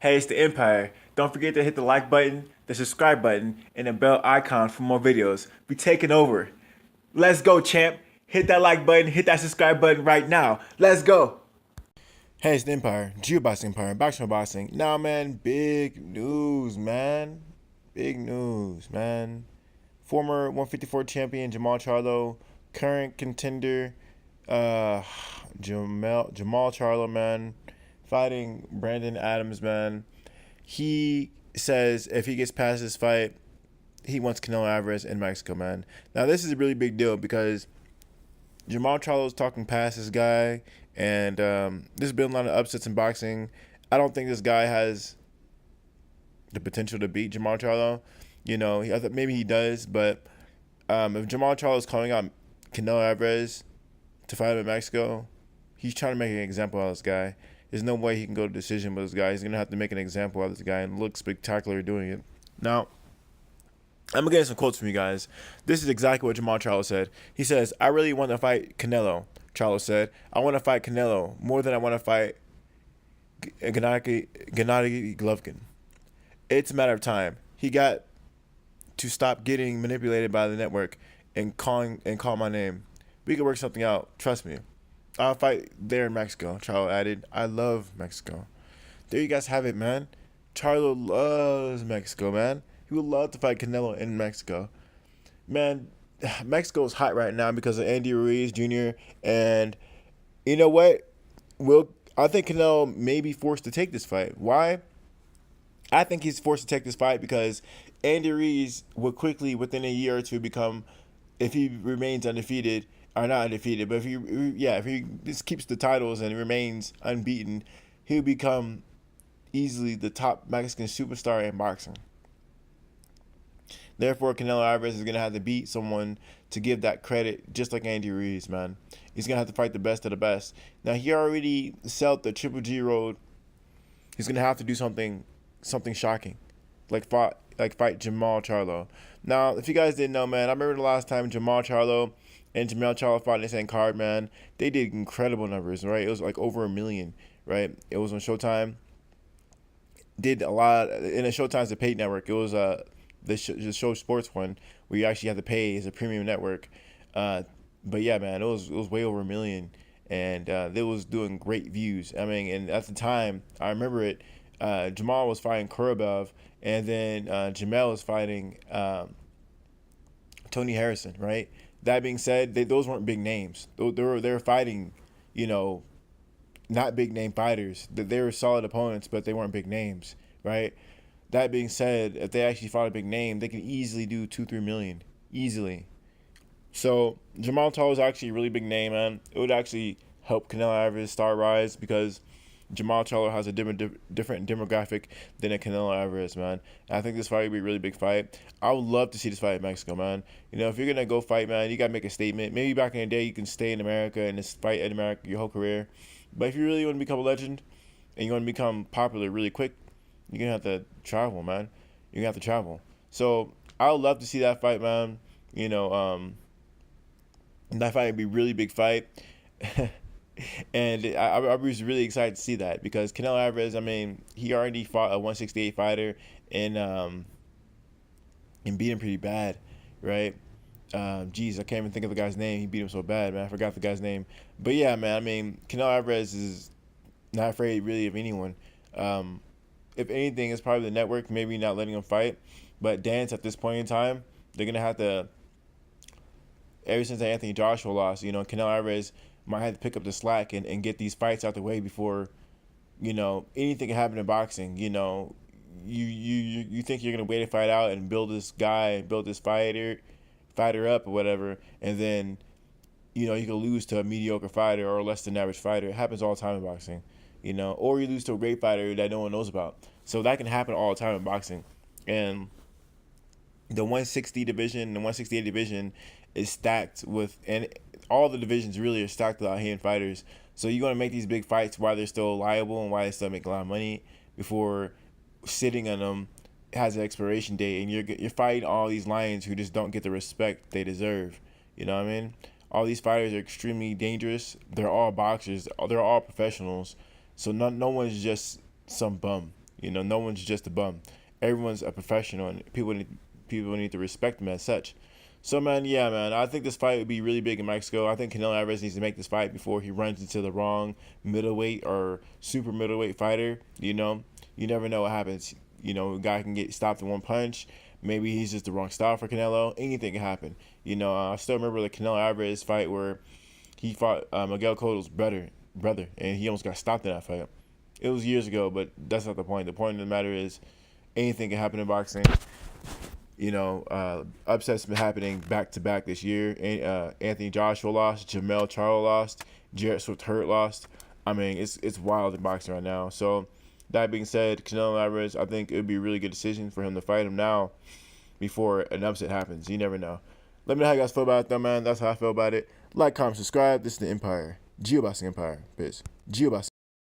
Hey, it's the Empire. Don't forget to hit the like button, the subscribe button, and the bell icon for more videos. We taking over. Let's go, champ. Hit that like button, hit that subscribe button right now. Let's go. Hey, it's the Empire. Geobox Empire. Boxing boxing. Now, man, big news, man. Big news, man. Former 154 champion Jermall Charlo, current contender uh Jermall Charlo, man, fighting Brandon Adams, man. He says if he gets past this fight, he wants Canelo Alvarez in Mexico, man. Now this is a really big deal because Jermall Charlo is talking past this guy, and there's been a lot of upsets in boxing. I don't think this guy has the potential to beat Jermall Charlo. I thought maybe he does, but if Jermall Charlo is calling out Canelo Alvarez to fight him in Mexico, he's trying to make an example of this guy. There's no way he can go to decision with this guy. He's going to have to make an example of this guy and look spectacular doing it. Now, I'm going to get some quotes from you guys. This is exactly what Jermall Charlo said. He says, I really want to fight Canelo, Charlo said. I want to fight Canelo more than I want to fight Gennady Golovkin. It's a matter of time. He got to stop getting manipulated by the network and call my name. We can work something out. Trust me. I'll fight there in Mexico, Charlo added. I love Mexico. There you guys have it, man. Charlo loves Mexico, man. He would love to fight Canelo in Mexico. Man, Mexico is hot right now because of Andy Ruiz Jr. And you know what? I think Canelo may be forced to take this fight. Why? I think he's forced to take this fight because Andy Ruiz will quickly, within a year or two, become, if he remains undefeated, or not undefeated, but if he just keeps the titles and remains unbeaten, he'll become easily the top Mexican superstar in boxing. Therefore, Canelo Alvarez is going to have to beat someone to give that credit, just like Andy Ruiz, man. He's going to have to fight the best of the best. Now, he already set the Triple G road. He's going to have to do something shocking, like fight Jermall Charlo. Now, if you guys didn't know, man, I remember the last time Jermall Charlo and Jermall Charlo fought in the same card, man. They did incredible numbers, right? It was like over 1 million, right? It was on Showtime. Did a lot, and Showtime's the paid network. It was the show sports one where you actually have to pay as a premium network. But yeah, man, it was way over 1 million, and it was doing great views. I mean, and at the time, I remember it. Jermall was fighting Korobov, and then Jamel was fighting Tony Harrison, right? That being said, those weren't big names. They were fighting, not big name fighters. They were solid opponents, but they weren't big names, right? That being said, if they actually fought a big name, they can easily do 2-3 million, easily. So Jermall Charlo is actually a really big name, man. It would actually help Canelo Alvarez star rise because Jermall Charlo has a different demographic than a Canelo Alvarez, man. And I think this fight would be a really big fight. I would love to see this fight in Mexico, man. If you're gonna go fight, man, you gotta make a statement. Maybe back in the day, you can stay in America and just fight in America your whole career. But if you really want to become a legend and you want to become popular really quick, you're gonna have to travel, man. You're gonna have to travel. So I would love to see that fight, man. That fight would be a really big fight. And I was really excited to see that because Canelo Alvarez, I mean, he already fought a 168 fighter and beat him pretty bad, right? I can't even think of the guy's name. He beat him so bad, man. I forgot the guy's name. But yeah, man, I mean, Canelo Alvarez is not afraid really of anyone. If anything, it's probably the network maybe not letting him fight. But Dance at this point in time, they're gonna have to. Ever since Anthony Joshua lost, Canelo Alvarez might have to pick up the slack and get these fights out the way before, anything can happen in boxing. You think you're gonna wait a fight out and build this fighter up or whatever, and then, you can lose to a mediocre fighter or a less than average fighter. It happens all the time in boxing, or you lose to a great fighter that no one knows about. So that can happen all the time in boxing, and the 160 division, the 168 division is stacked with, and all the divisions really are stacked with out-hand fighters. So you're going to make these big fights while they're still liable and while they still make a lot of money before sitting on them has an expiration date, and you're fighting all these lions who just don't get the respect they deserve. You know what I mean? All these fighters are extremely dangerous. They're all boxers. They're all professionals. So no one's just some bum. You know, no one's just a bum. Everyone's a professional, and people need to respect them as such. So man, yeah, man, I think this fight would be really big in Mexico. I think Canelo Alvarez needs to make this fight before he runs into the wrong middleweight or super middleweight fighter. You know, you never know what happens. You know, a guy can get stopped in one punch. Maybe he's just the wrong style for Canelo. Anything can happen. You know, I still remember the Canelo Alvarez fight where he fought Miguel Cotto's brother, and he almost got stopped in that fight. It was years ago, but that's not the point. The point of the matter is anything can happen in boxing. You know, upsets been happening back to back this year. Anthony Joshua lost, JERMALL CHARLO lost, Jarrett Swift Hurt lost. I mean, it's wild in boxing right now. So that being said, Canelo Alvarez, I think it would be a really good decision for him to fight him now before an upset happens. You never know. Let me know how you guys feel about it, though, man. That's how I feel about it. Like, comment, subscribe. This is the Empire. Geoboxing Empire. Peace. Geoboxing.